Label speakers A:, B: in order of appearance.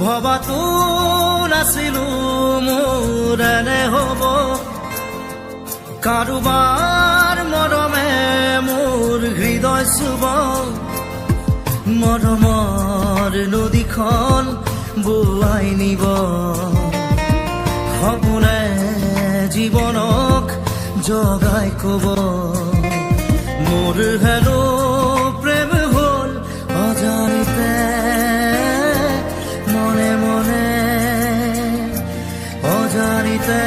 A: ভবাতো নাছিলো মোৰ এনে হ'ব কাৰোবাৰ মৰমে মোৰ হৃদয় চুব মৰমৰ নদীখন বোৱাই নিব সপোনে জীৱনক জগাই কব মোৰ হেনো প্ৰেম হ'ল অজানিতে মনে মনে অজানিতে